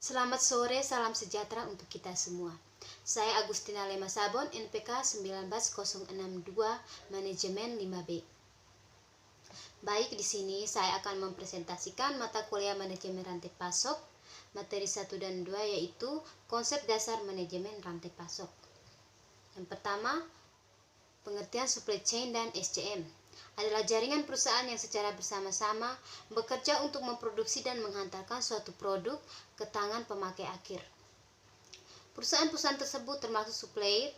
Selamat sore, salam sejahtera untuk kita semua. Saya Agustina Lema Sabon, NPK 19062, Manajemen 5B. Baik, di sini saya akan mempresentasikan mata kuliah Manajemen Rantai Pasok, materi 1 dan 2 yaitu konsep dasar manajemen rantai pasok. Yang pertama, pengertian supply chain dan SCM adalah jaringan perusahaan yang secara bersama-sama bekerja untuk memproduksi dan menghantarkan suatu produk ke tangan pemakai akhir. Perusahaan-perusahaan tersebut termasuk supplier,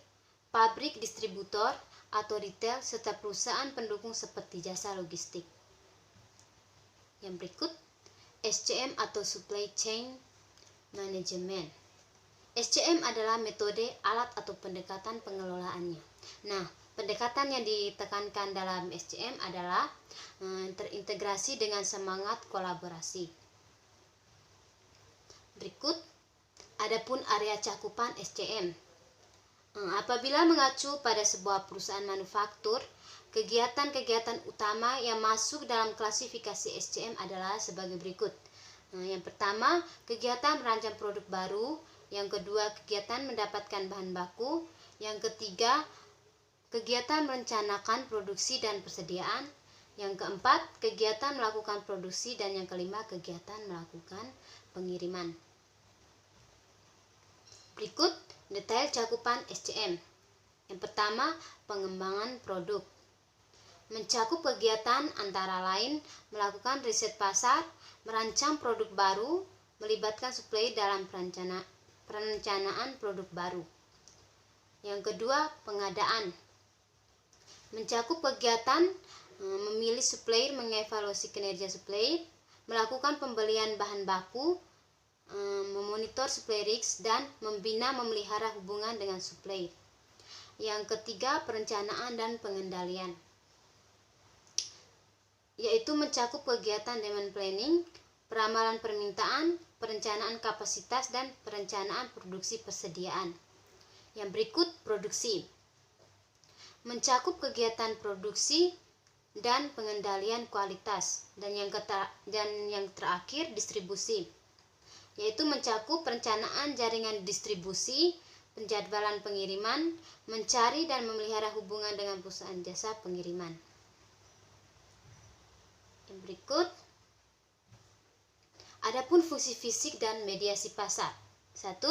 pabrik, distributor, atau retail, serta perusahaan pendukung seperti jasa logistik. Yang berikut, SCM atau Supply Chain Management. SCM adalah metode, alat, atau pendekatan pengelolaannya. Nah, pendekatan yang ditekankan dalam SCM adalah terintegrasi dengan semangat kolaborasi. Berikut, adapun area cakupan SCM. Apabila mengacu pada sebuah perusahaan manufaktur, kegiatan-kegiatan utama yang masuk dalam klasifikasi SCM adalah sebagai berikut. Yang pertama, kegiatan merancang produk baru. Yang kedua, kegiatan mendapatkan bahan baku. Yang ketiga, kegiatan merencanakan produksi dan persediaan. Yang keempat, kegiatan melakukan produksi. Dan yang kelima, kegiatan melakukan pengiriman. Berikut detail cakupan SCM. Yang pertama, pengembangan produk. Mencakup kegiatan antara lain melakukan riset pasar, merancang produk baru, melibatkan supplier dalam perencanaan produk baru. Yang kedua, pengadaan. Mencakup kegiatan memilih supplier, mengevaluasi kinerja supplier, melakukan pembelian bahan baku, memonitor supply risk, dan membina memelihara hubungan dengan supplier. Yang ketiga, perencanaan dan pengendalian, yaitu mencakup kegiatan demand planning, peramalan permintaan, perencanaan kapasitas, dan perencanaan produksi persediaan. Yang berikut, produksi. Mencakup kegiatan produksi dan pengendalian kualitas. Dan yang terakhir, distribusi, yaitu mencakup perencanaan jaringan distribusi, penjadwalan pengiriman, mencari dan memelihara hubungan dengan perusahaan jasa pengiriman. Yang berikut, adapun fungsi fisik dan mediasi pasar. 1.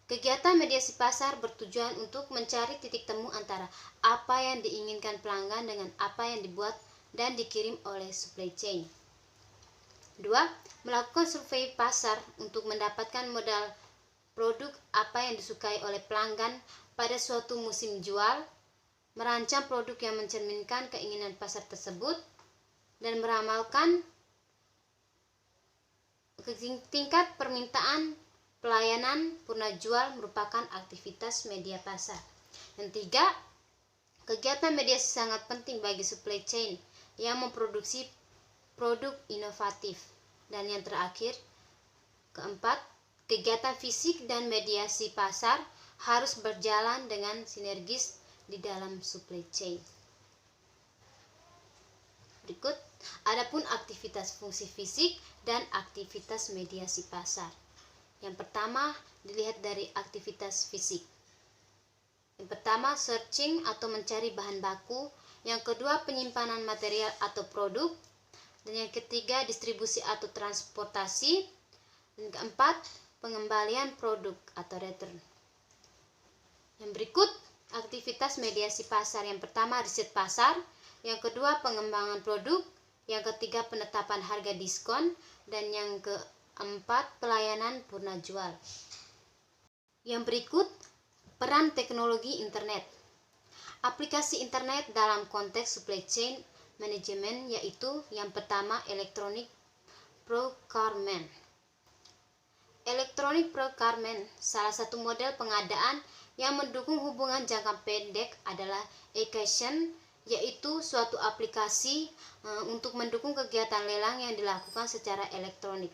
Kegiatan mediasi pasar bertujuan untuk mencari titik temu antara apa yang diinginkan pelanggan dengan apa yang dibuat dan dikirim oleh supply chain. 2. Melakukan survei pasar untuk mendapatkan modal produk apa yang disukai oleh pelanggan pada suatu musim jual, merancang produk yang mencerminkan keinginan pasar tersebut, dan meramalkan tingkat permintaan. Pelayanan purna jual merupakan aktivitas media pasar. Yang 3, kegiatan mediasi sangat penting bagi supply chain yang memproduksi produk inovatif. Dan yang terakhir, keempat, kegiatan fisik dan mediasi pasar harus berjalan dengan sinergis di dalam supply chain. Berikut, adapun aktivitas fungsi fisik dan aktivitas mediasi pasar. Yang pertama, dilihat dari aktivitas fisik. Yang pertama, searching atau mencari bahan baku. Yang kedua, penyimpanan material atau produk. Dan yang ketiga, distribusi atau transportasi. Dan keempat, pengembalian produk atau return. Yang berikut, aktivitas mediasi pasar. Yang pertama, riset pasar. Yang kedua, pengembangan produk. Yang ketiga, penetapan harga diskon. Dan yang keempat, pelayanan purna jual. Yang berikut, peran teknologi internet. Aplikasi internet dalam konteks supply chain management yaitu yang pertama, electronic procurement. Electronic procurement, salah satu model pengadaan yang mendukung hubungan jangka pendek adalah e-auction, yaitu suatu aplikasi untuk mendukung kegiatan lelang yang dilakukan secara elektronik.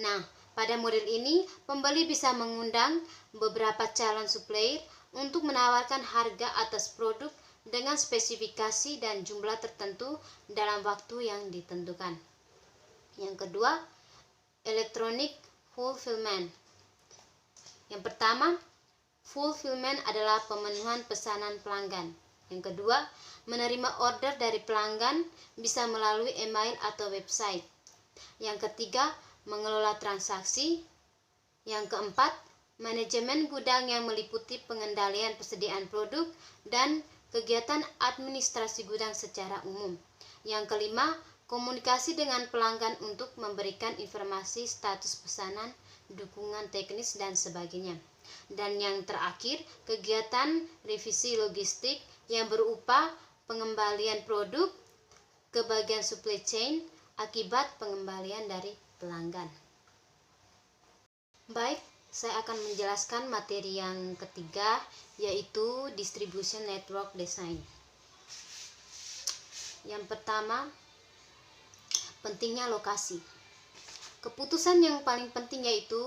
Nah, pada model ini, pembeli bisa mengundang beberapa calon supplier untuk menawarkan harga atas produk dengan spesifikasi dan jumlah tertentu dalam waktu yang ditentukan. Yang kedua, electronic fulfillment. Yang pertama, fulfillment adalah pemenuhan pesanan pelanggan. Yang kedua, menerima order dari pelanggan bisa melalui email atau website. Yang ketiga, mengelola transaksi. Yang keempat, manajemen gudang yang meliputi pengendalian persediaan produk dan kegiatan administrasi gudang secara umum. Yang kelima, komunikasi dengan pelanggan untuk memberikan informasi status pesanan, dukungan teknis, dan sebagainya. Dan yang terakhir, kegiatan revisi logistik yang berupa pengembalian produk ke bagian supply chain akibat pengembalian dari pelanggan. Baik, saya akan menjelaskan materi yang ketiga, yaitu Distribution Network Design. Yang pertama, pentingnya lokasi. Keputusan yang paling penting yaitu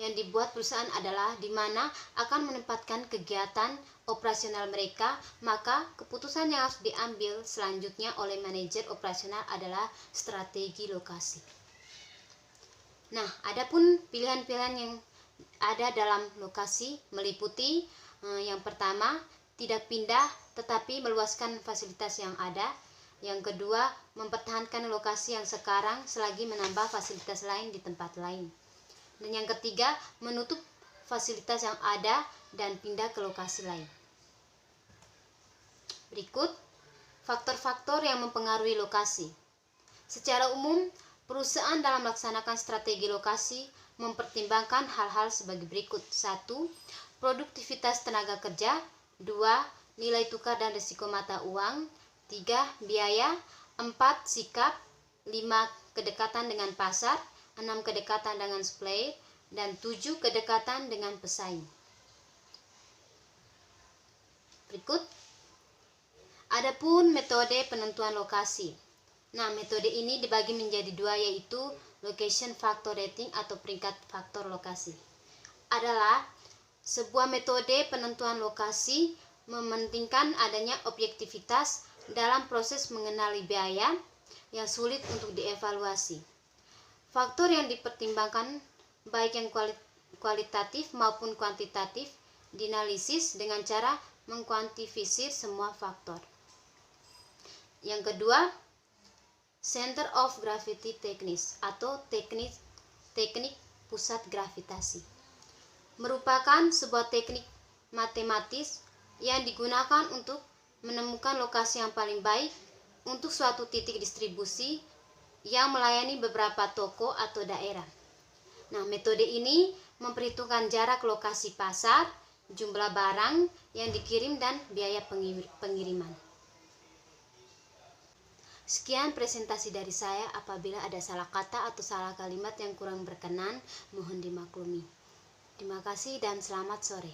yang dibuat perusahaan adalah di mana akan menempatkan kegiatan operasional mereka, maka keputusan yang harus diambil selanjutnya oleh manajer operasional adalah strategi lokasi. Nah, adapun pilihan-pilihan yang ada dalam lokasi meliputi yang pertama, tidak pindah tetapi meluaskan fasilitas yang ada. Yang kedua, mempertahankan lokasi yang sekarang selagi menambah fasilitas lain di tempat lain. Dan yang ketiga, menutup fasilitas yang ada dan pindah ke lokasi lain. Berikut faktor-faktor yang mempengaruhi lokasi. Secara umum, perusahaan dalam melaksanakan strategi lokasi mempertimbangkan hal-hal sebagai berikut. 1. Produktivitas tenaga kerja. 2. Nilai tukar dan risiko mata uang. 3. Biaya. 4. Sikap. 5. Kedekatan dengan pasar. 6. Kedekatan dengan supplier. Dan 7. Kedekatan dengan pesaing. Berikut, adapun metode penentuan lokasi. Nah, metode ini dibagi menjadi dua, yaitu location factor rating atau peringkat faktor lokasi. Adalah sebuah metode penentuan lokasi mementingkan adanya objektivitas dalam proses mengenali biaya yang sulit untuk dievaluasi. Faktor yang dipertimbangkan baik yang kualitatif maupun kuantitatif dianalisis dengan cara mengkuantifisir semua faktor. Yang kedua, center of gravity techniques atau teknik pusat gravitasi. Merupakan sebuah teknik matematis yang digunakan untuk menemukan lokasi yang paling baik untuk suatu titik distribusi yang melayani beberapa toko atau daerah. Nah, metode ini memperhitungkan jarak lokasi pasar, jumlah barang yang dikirim, dan biaya pengiriman. Sekian presentasi dari saya. Apabila ada salah kata atau salah kalimat yang kurang berkenan, mohon dimaklumi. Terima kasih dan selamat sore.